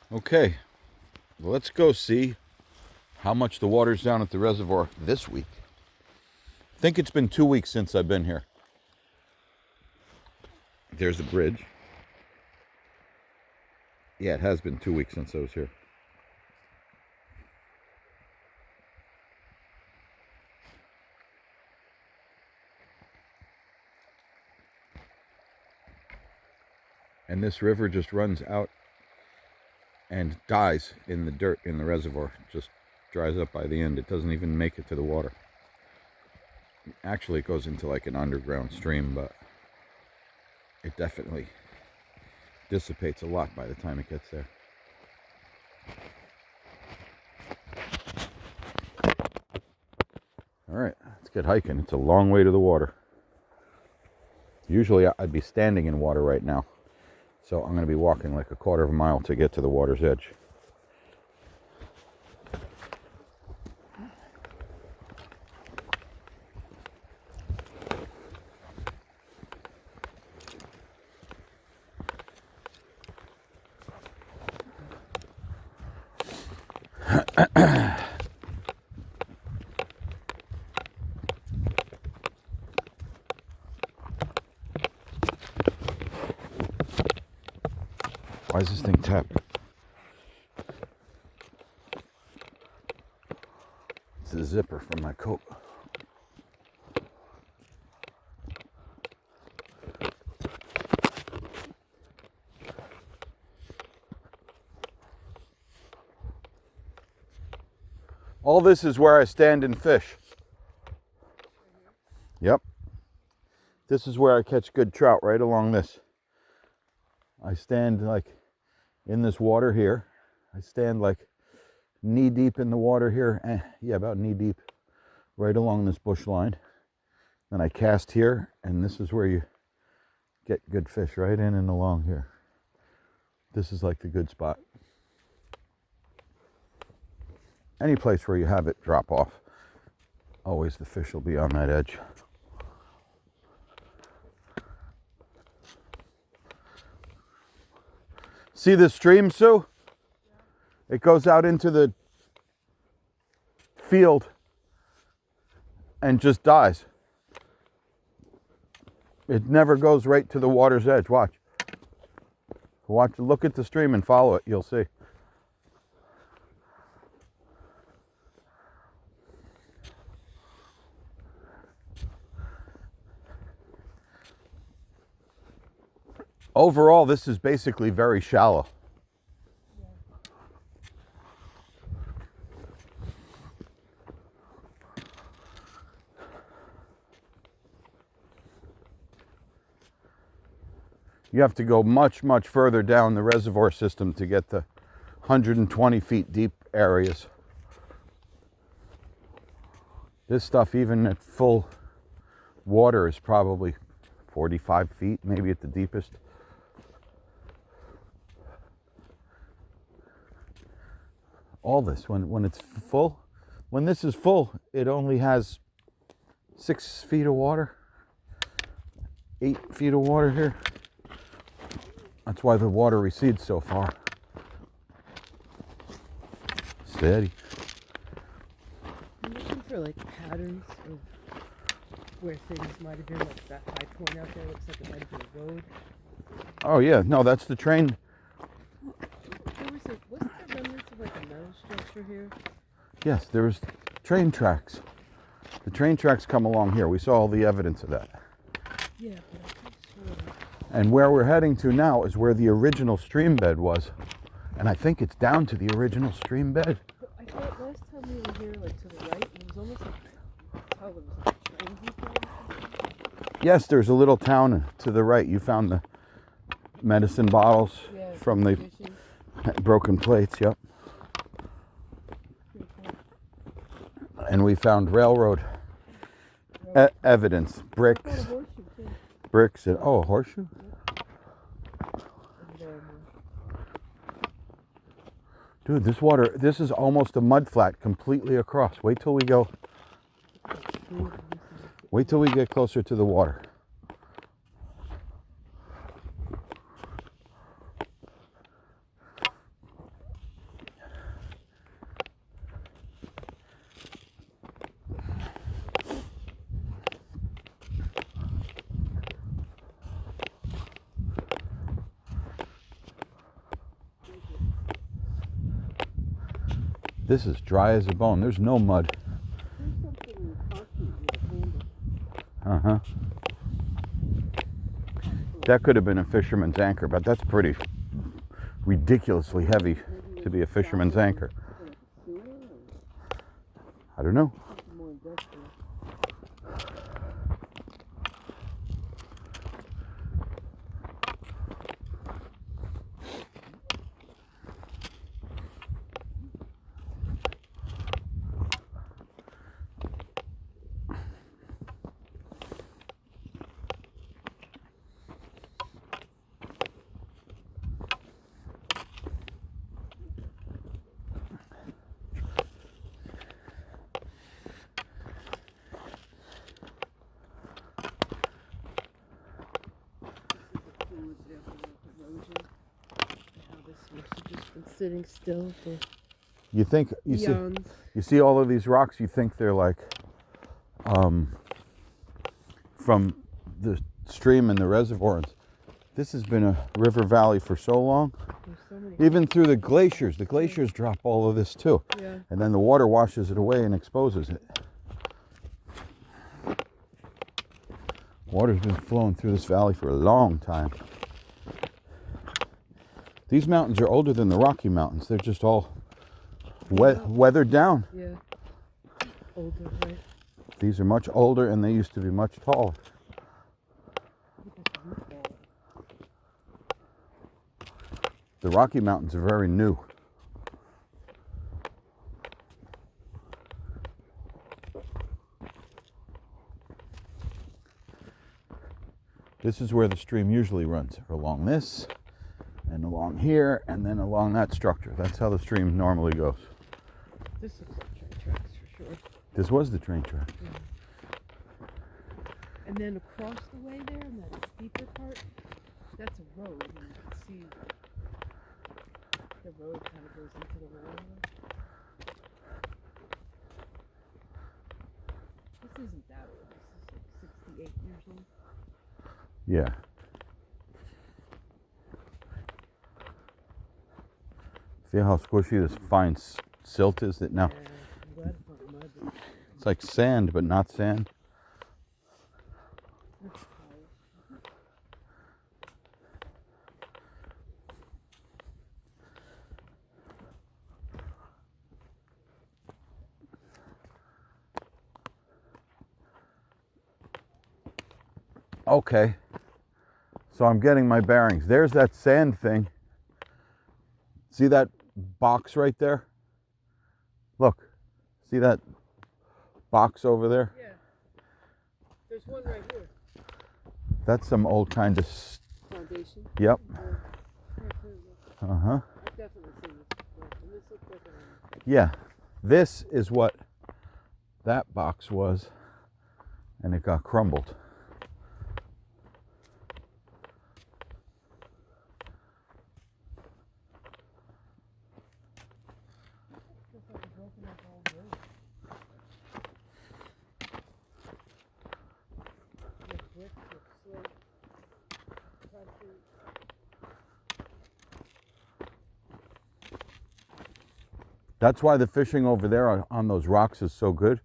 Okay, well, let's go see how much the water's down at the reservoir this week. I think it's been 2 weeks since I've been here. There's the bridge. Yeah, it has been 2 weeks since I was here. And this river just runs out and dies in the dirt in the reservoir. Just dries up by the end. It doesn't even make it to the water. Actually, it goes into like an underground stream, but it definitely dissipates a lot by the time it gets there. All right, let's get hiking. It's a long way to the water. Usually I'd be standing in water right now. So I'm going to be walking like a quarter of a mile to get to the water's edge. Why is this thing tapping? It's the zipper from my coat. All this is where I stand and fish. Yep. This is where I catch good trout, right along this. I stand like in this water here. I stand like knee deep in the water here. Yeah, about knee deep, right along this bush line. Then I cast here, and this is where you get good fish, right in and along here. This is like the good spot. Any place where you have it drop off, always the fish will be on that edge. See this stream, Sue? It goes out into the field and just dies. It never goes right to the water's edge. Watch. Look at the stream and follow it. You'll see. Overall, this is basically very shallow. You have to go much, much further down the reservoir system to get the 120 feet deep areas. This stuff, even at full water, is probably 45 feet, maybe at the deepest. All this, when it's full, when this is full, it only has 6 feet of water, 8 feet of water here. That's why the water recedes so far. Steady. I'm looking for like patterns of where things might have been, like that high point out there looks like it might have been a road. Oh yeah, no, that's the train. Wasn't there remnants of like a metal structure here? Yes, there was train tracks. The train tracks come along here. We saw all the evidence of that. Yeah, but I could swear. And where we're heading to now is where the original stream bed was. And I think it's down to the original stream bed. But I thought last time we were here, like to the right, it was almost like how there was like a train depot. Yes, there's a little town to the right. You found the medicine bottles from the broken plates, yep. And we found railroad evidence, bricks, and a horseshoe. Dude, this water, this is almost a mud flat completely across. Wait till we get closer to the water. This is dry as a bone. There's no mud. There's something concrete with a handle. Uh-huh. That could have been a fisherman's anchor, but that's pretty ridiculously heavy to be a fisherman's anchor. I don't know. Something more industrial. Sitting still for You think eons. you see all of these rocks, you think they're like from the stream and the reservoirs. This has been a river valley for so long. There's so many. Even through the glaciers drop all of this too. Yeah. And then the water washes it away and exposes it. Water's been flowing through this valley for a long time. These mountains are older than the Rocky Mountains. They're just all weathered down. Yeah. Older, right? These are much older and they used to be much taller. The Rocky Mountains are very new. This is where the stream usually runs, along this, and along here, and then along that structure. That's how the stream normally goes. This looks like train tracks for sure. This was the train track. Yeah. And then across the way there, in that steeper part, that's a road. And you can see the road kind of goes into the water. This isn't that old. This is like 68 years old. Yeah. See how squishy this fine silt is that now? Yeah, I'm glad it's not mud. It's like sand, but not sand. That's tired. Okay. So I'm getting my bearings. There's that sand thing. See that box right there? Look. See that box over there? Yeah. There's one right here. That's some old kind of... Foundation. Yep. Uh-huh. I've definitely seen this before. And this looks like Yeah. This is what that box was. And it got crumbled. That's why the fishing over there on those rocks is so good,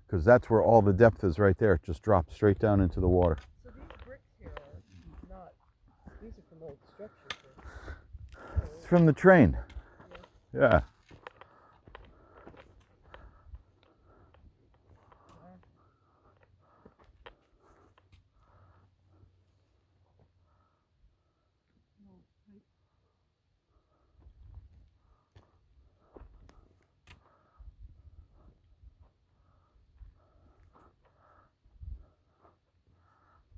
because that's where all the depth is right there. It just drops straight down into the water. So these bricks here are not, these are from old structures here. It's from the train. Yeah.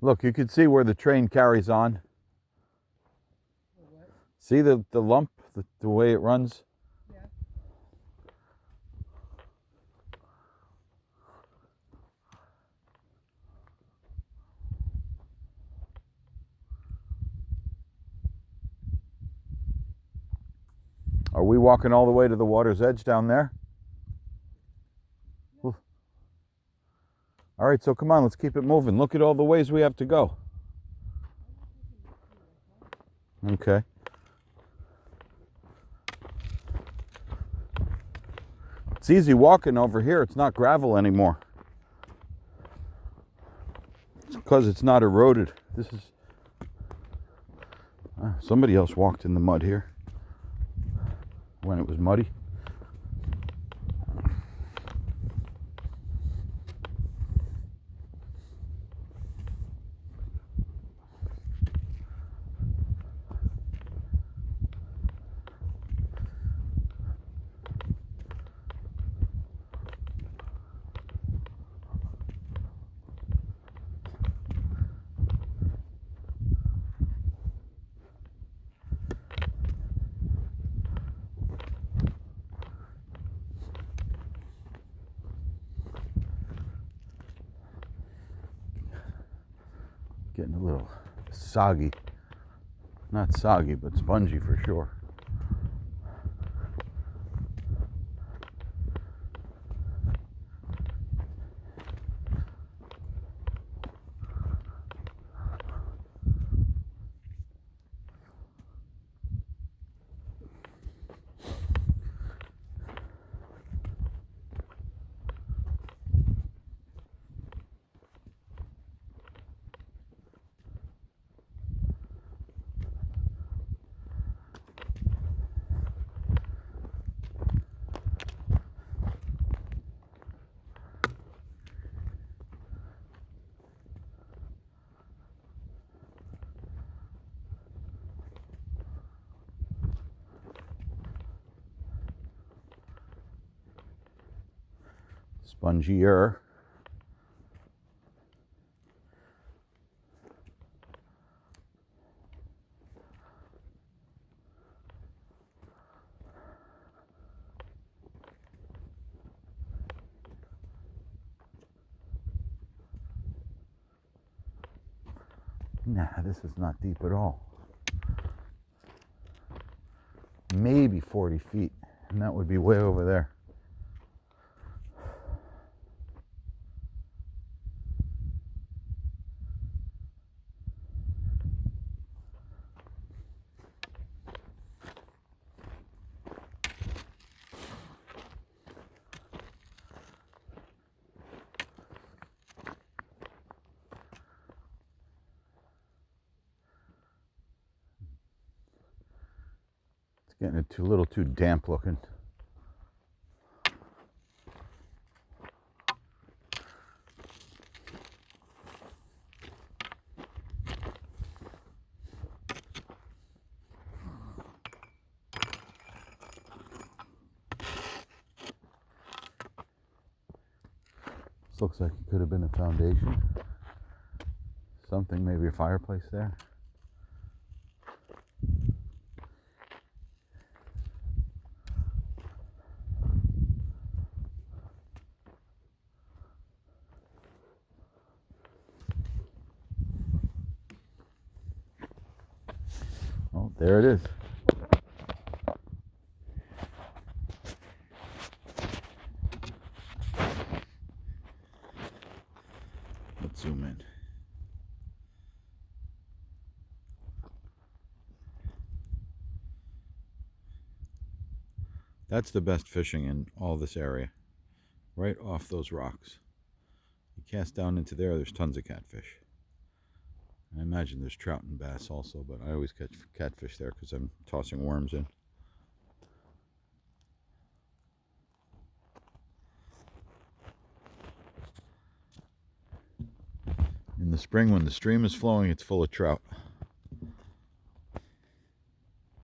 Look, you can see where the train carries on. See the lump, the way it runs? Yeah. Are we walking all the way to the water's edge down there? All right, so come on, let's keep it moving. Look at all the ways we have to go. Okay. It's easy walking over here. It's not gravel anymore. It's because it's not eroded. This is... somebody else walked in the mud here when it was muddy. Getting a little soggy. Not soggy, but spongy for sure. Spongier. Nah, this is not deep at all. Maybe 40 feet, and that would be way over there. Getting it a little too damp looking. This looks like it could have been a foundation. Something, maybe a fireplace there. Oh, there it is. Let's zoom in. That's the best fishing in all this area. Right off those rocks. You cast down into there, there's tons of catfish. I imagine there's trout and bass also, but I always catch catfish there because I'm tossing worms in. In the spring, when the stream is flowing, it's full of trout.